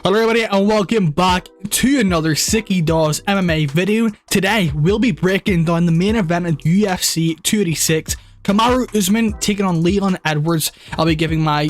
Hello everybody and welcome back to another Sicky Dawes MMA video. Today we'll be breaking down the main event of UFC 286, Kamaru Usman taking on Leon Edwards. I'll be giving my,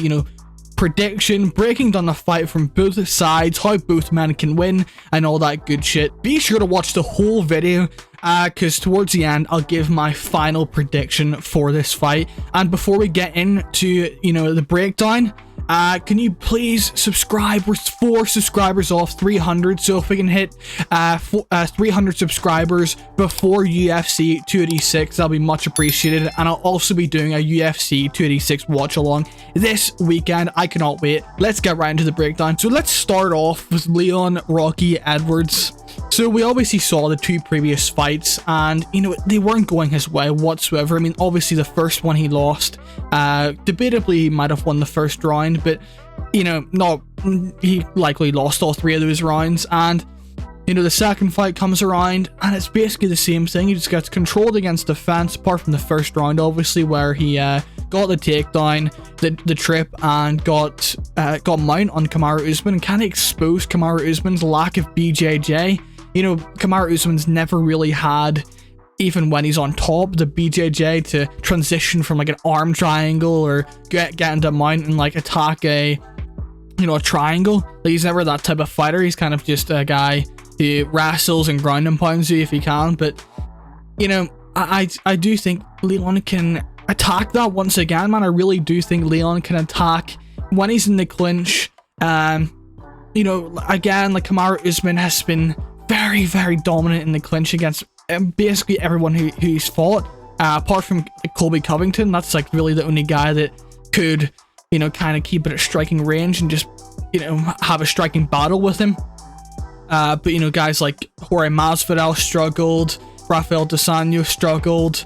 prediction, breaking down the fight from both sides, how both men can win and all that good shit. Be sure to watch the whole video because towards the end I'll give my final prediction for this fight. And before we get into, the breakdown, can you please subscribe? We're 4 subscribers off 300, so if we can hit 300 subscribers before UFC 286, that'll be much appreciated. And I'll also be doing a UFC 286 watch along this weekend. I cannot wait. Let's get right into the breakdown. So let's start off with Leon Rocky Edwards. So we obviously saw the 2 previous fights and, they weren't going his way whatsoever. I mean, obviously the first one he lost. Debatably, he might have won the first round, but, he likely lost all 3 of those rounds. And, the second fight comes around and it's basically the same thing. He just gets controlled against the fence, apart from the first round, obviously, where he got the takedown, the trip, and got mount on Kamaru Usman and kind of exposed Kamaru Usman's lack of BJJ. Kamaru Usman's never really had, even when he's on top, the BJJ to transition from like an arm triangle or get into mount and like attack a triangle. Like, he's never that type of fighter. He's kind of just a guy who wrestles and ground and pounds you if he can. But I do think Leon can attack that once again, man. I really do think Leon can attack when he's in the clinch. Again, like Kamaru Usman has been very, very dominant in the clinch against basically everyone who he's fought, apart from Colby Covington. That's like really the only guy that could, kind of keep it at striking range and just, have a striking battle with him. But guys like Jorge Masvidal struggled, Rafael Dos Anjos struggled,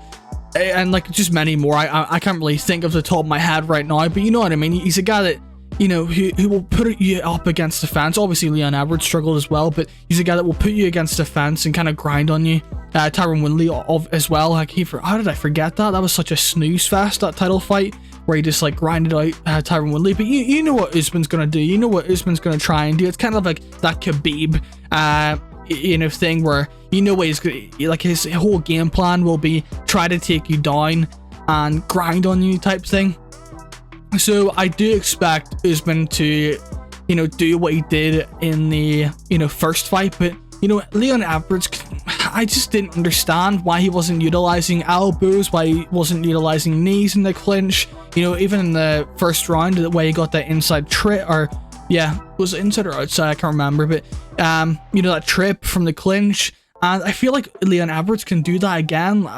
and like just many more. I can't really think of the top of my head right now, but you know what I mean. He's a guy that, who will put you up against the fence. Obviously, Leon Edwards struggled as well, but he's a guy that will put you against the fence and kind of grind on you. Tyron Woodley as well. Like, how did I forget that? That was such a snooze fest, that title fight, where he just like grinded out Tyron Woodley. But you know what Usman's gonna do. You know what Usman's gonna try and do. It's kind of like that Khabib, thing where what he's gonna, like, his whole game plan will be try to take you down and grind on you type thing. So I do expect Usman to, do what he did in the, first fight. But, Leon Edwards, I just didn't understand why he wasn't utilizing elbows, why he wasn't utilizing knees in the clinch. Even in the first round, the way he got that inside trip, or, yeah, was it inside or outside? I can't remember. But, that trip from the clinch. And I feel like Leon Edwards can do that again.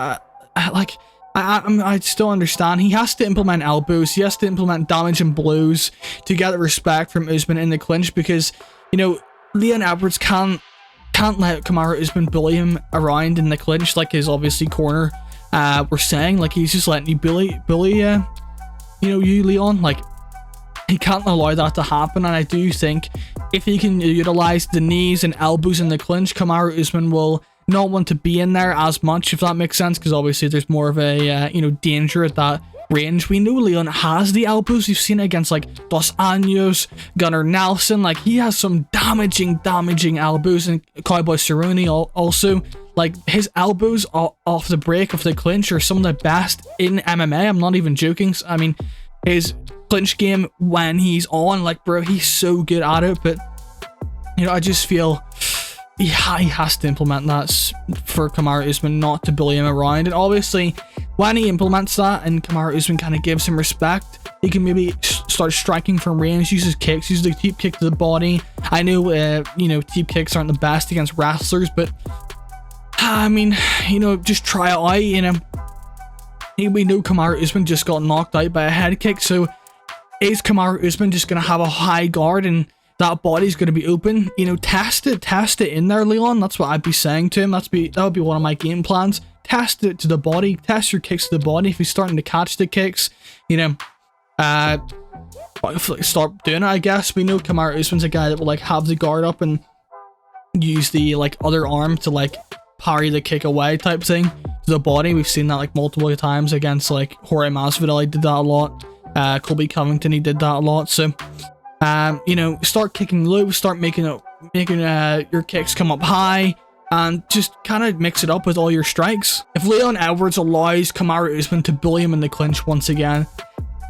I still understand. He has to implement elbows. He has to implement damage and blows to get the respect from Usman in the clinch, because, Leon Edwards can't let Kamaru Usman bully him around in the clinch like his obviously corner were saying. Like, he's just letting you bully you, Leon. Like, he can't allow that to happen. And I do think if he can utilize the knees and elbows in the clinch, Kamaru Usman will not want to be in there as much, if that makes sense, because obviously there's more of a danger at that range. We know Leon has the elbows. You've seen it against like Dos Anjos, Gunnar Nelson. Like, he has some damaging elbows, and Cowboy Cerrone also. Like, his elbows off the break of the clinch are some of the best in MMA. I'm not even joking. I mean, his clinch game when he's on, like, bro, he's so good at it. But I just feel he has to implement that for Kamaru Usman not to bully him around. And obviously, when he implements that and Kamaru Usman kind of gives him respect, he can maybe start striking from range, use his kicks, use the teep kick to the body. I know, teep kicks aren't the best against wrestlers, but I mean, just try it out. We know Kamaru Usman just got knocked out by a head kick, so is Kamaru Usman just going to have a high guard and that body's going to be open? Test it in there, Leon. That's what I'd be saying to him. That would be one of my game plans. Test it to the body. Test your kicks to the body. If he's starting to catch the kicks, start doing it, I guess. We know Kamaru Usman's a guy that will like have the guard up and use the like other arm to like parry the kick away type thing to the body. We've seen that like multiple times against like Jorge Masvidal. He did that a lot. Colby Covington, he did that a lot. So You know, start kicking low, start making your kicks come up high, and just kind of mix it up with all your strikes. If Leon Edwards allows Kamaru Usman to bully him in the clinch once again,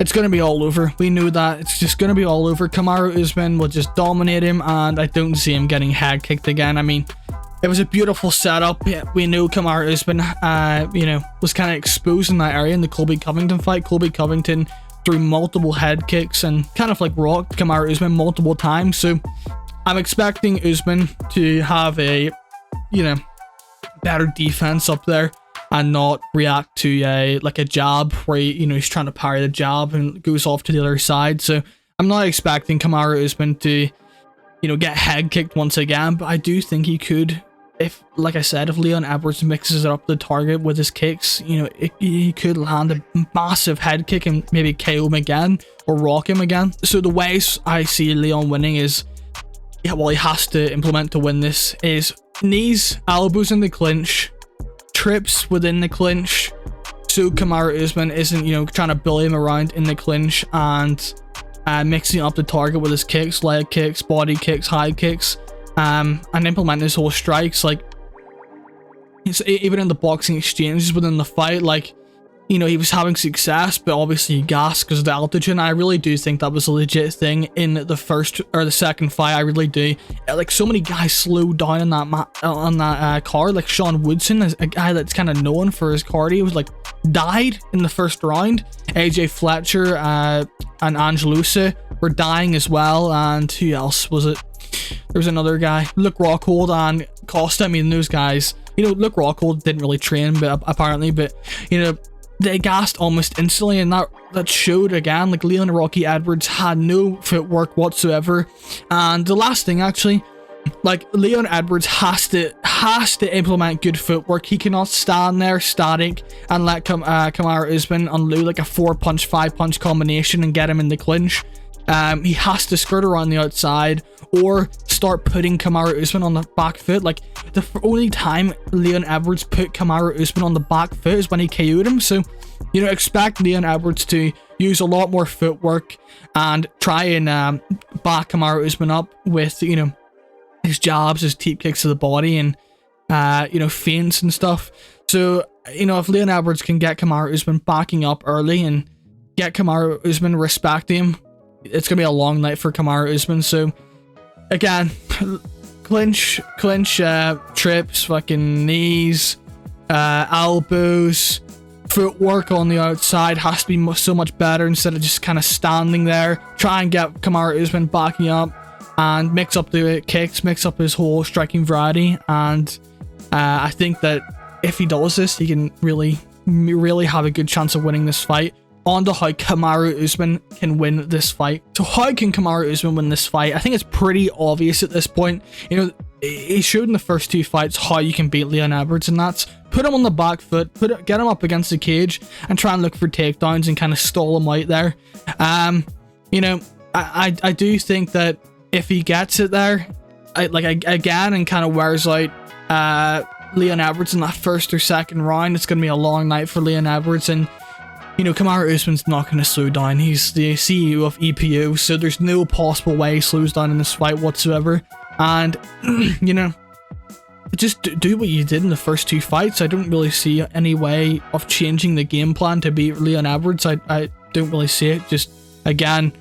it's going to be all over. We knew that. It's just going to be all over. Kamaru Usman will just dominate him, and I don't see him getting head kicked again. I mean, it was a beautiful setup. Yeah, we knew Kamaru Usman, you know, was kind of exposed in that area in the Colby Covington fight. Colby Covington threw multiple head kicks and kind of like rocked Kamaru Usman multiple times. So I'm expecting Usman to have a, you know, better defense up there and not react to a jab where you know, he's trying to parry the jab and goes off to the other side. So I'm not expecting Kamaru Usman to, you know, get head kicked once again, but I do think he could. If, like I said, if Leon Edwards mixes it up the target with his kicks, you know, he could land a massive head kick and maybe KO him again or rock him again. So the ways I see Leon winning is, yeah, well, he has to implement to win this is knees, elbows in the clinch, trips within the clinch, so Kamaru Usman isn't, you know, trying to bully him around in the clinch, and mixing up the target with his kicks, leg kicks, body kicks, high kicks, and implement his whole strikes. Like, it's even in the boxing exchanges within the fight, like, you know, he was having success, but obviously he gasped because of the altitude, and I really do think that was a legit thing in the first or the second fight. I really do. Like, so many guys slowed down on that card. Like Sean Woodson is a guy that's kind of known for his cardio, was like died in the first round. AJ Fletcher and Angelusa were dying as well, and who else was it? There was another guy, Luke Rockhold and Costa. I mean, those guys, you know, Luke Rockhold didn't really train, but apparently, but you know, they gassed almost instantly, and that showed again. Like, Leon Rocky Edwards had no footwork whatsoever. And the last thing, actually, like, Leon Edwards has to implement good footwork. He cannot stand there static and let Kamaru Usman unload like a 4-punch, 5-punch combination and get him in the clinch. He has to skirt around the outside or start putting Kamaru Usman on the back foot. Like, the only time Leon Edwards put Kamaru Usman on the back foot is when he KO'd him. So, you know, expect Leon Edwards to use a lot more footwork and try and back Kamaru Usman up with, you know, his jabs, his teep kicks to the body, and you know, feints and stuff. So, you know, if Leon Edwards can get Kamaru Usman backing up early and get Kamaru Usman respecting him, it's gonna be a long night for Kamaru Usman. So again, clinch, trips, fucking knees, elbows, footwork on the outside has to be so much better instead of just kind of standing there. Try and get Kamaru Usman backing up and mix up the kicks, mix up his whole striking variety. And I think that if he does this, he can really have a good chance of winning this fight. On to how Kamaru Usman can win this fight. So how can Kamaru Usman win this fight? I think it's pretty obvious at this point. You know, he showed in the first two fights how you can beat Leon Edwards, and that's put him on the back foot, get him up against the cage, and try and look for takedowns and kind of stall him out there. You know, I do think that if he gets it there, again, and kind of wears out Leon Edwards in that first or second round, it's going to be a long night for Leon Edwards. And you know, Kamaru Usman's not going to slow down. He's the CEO of EPO, so there's no possible way he slows down in this fight whatsoever. And, you know, just do what you did in the first two fights. I don't really see any way of changing the game plan to beat Leon Edwards. I don't really see it. Just, again,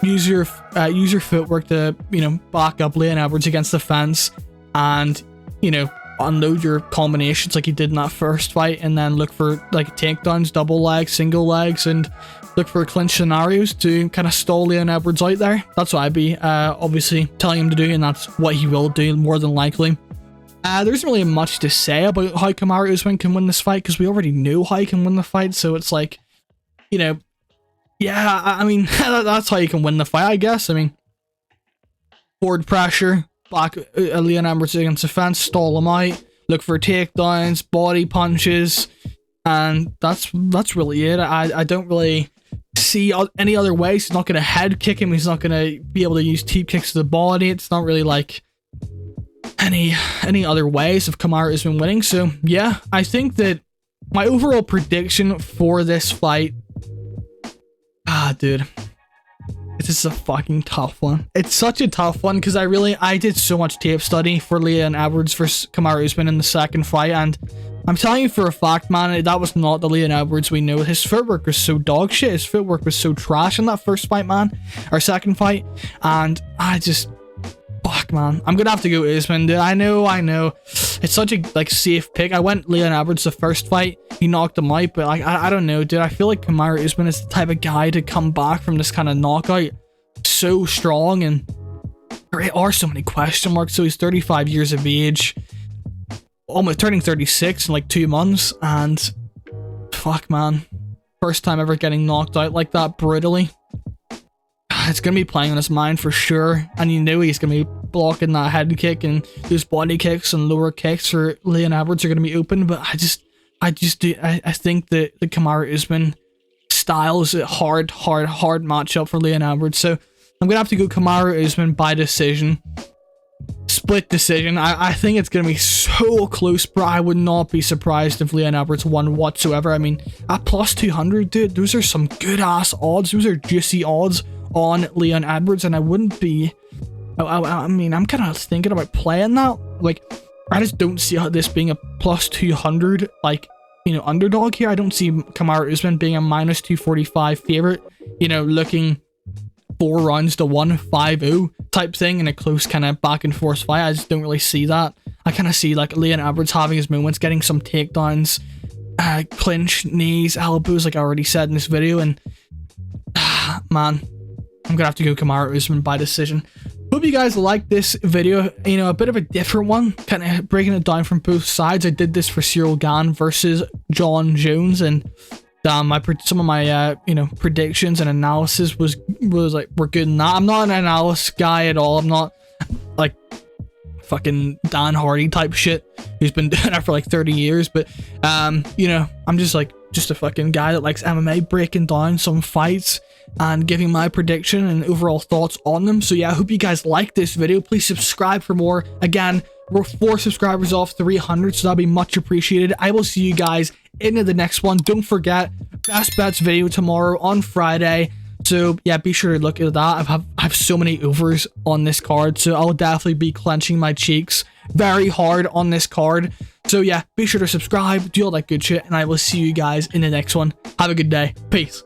use your footwork to, you know, back up Leon Edwards against the fence, and, you know, unload your combinations like he did in that first fight, and then look for like takedowns, double legs, single legs, and look for clinch scenarios to kind of stall Leon Edwards out there. That's what I'd be obviously telling him to do, and that's what he will do more than likely. There isn't really much to say about how Kamaru Usman can win this fight, because we already knew how he can win the fight. So it's like, you know, yeah, I mean, that's how you can win the fight, I guess. I mean, forward pressure, back Leon Edwards against the fence, stall him out, look for takedowns, body punches, and that's really it. I don't really see any other ways. He's not going to head kick him. He's not going to be able to use teep kicks to the body. It's not really like any other ways of Kamaru Usman winning. So yeah, I think that my overall prediction for this fight, dude, this is a fucking tough one. It's such a tough one because I did so much tape study for Leon Edwards versus Kamaru Usman in the second fight, and I'm telling you for a fact, man, that was not the Leon Edwards we know. His footwork was so dog shit. His footwork was so trash in that first fight, man. Or second fight. And I just... Fuck, man. I'm gonna have to go Usman, dude. I know. It's such a, like, safe pick. I went Leon Edwards the first fight. He knocked him out, but, like, I don't know, dude. I feel like Kamaru Usman is the type of guy to come back from this kind of knockout so strong, and there are so many question marks. So he's 35 years of age. Almost turning 36 in like 2 months, and fuck, man, first time ever getting knocked out like that brutally. It's gonna be playing on his mind for sure, and you know he's gonna be blocking that head kick, and those body kicks and lower kicks for Leon Edwards are gonna be open. But I think that the Kamaru Usman style is a hard matchup for Leon Edwards, so I'm gonna have to go Kamaru Usman by decision. Split decision. I think it's going to be so close, bro. I would not be surprised if Leon Edwards won whatsoever. I mean, at plus 200, dude, those are some good ass odds. Those are juicy odds on Leon Edwards, and I wouldn't be... I mean, I'm kind of thinking about playing that. Like, I just don't see how this being a plus 200, like, you know, underdog here. I don't see Kamaru Usman being a minus 245 favorite, you know, looking 4 rounds to 1, 5-0 type thing in a close kind of back and forth fight. I just don't really see that. I kind of see like Leon Edwards having his moments, getting some takedowns, clinch, knees, elbows, like I already said in this video, and man, I'm gonna have to go Kamaru Usman by decision. Hope you guys like this video, you know, a bit of a different one, kind of breaking it down from both sides. I did this for Cyril Gane versus John Jones, and some of my you know, predictions and analysis was were good in that. I'm not an analyst guy at all. I'm not like fucking Dan Hardy type shit who's been doing it for like 30 years, but you know, I'm just a fucking guy that likes MMA, breaking down some fights and giving my prediction and overall thoughts on them. So yeah, I hope you guys like this video. Please subscribe for more. Again, we're 4 subscribers off 300, so that'd be much appreciated. I will see you guys into the next one. Don't forget, best bets video tomorrow on Friday. So yeah, be sure to look at that. I have so many overs on this card, so I'll definitely be clenching my cheeks very hard on this card. So yeah, be sure to subscribe, do all that good shit, and I will see you guys in the next one. Have a good day. Peace.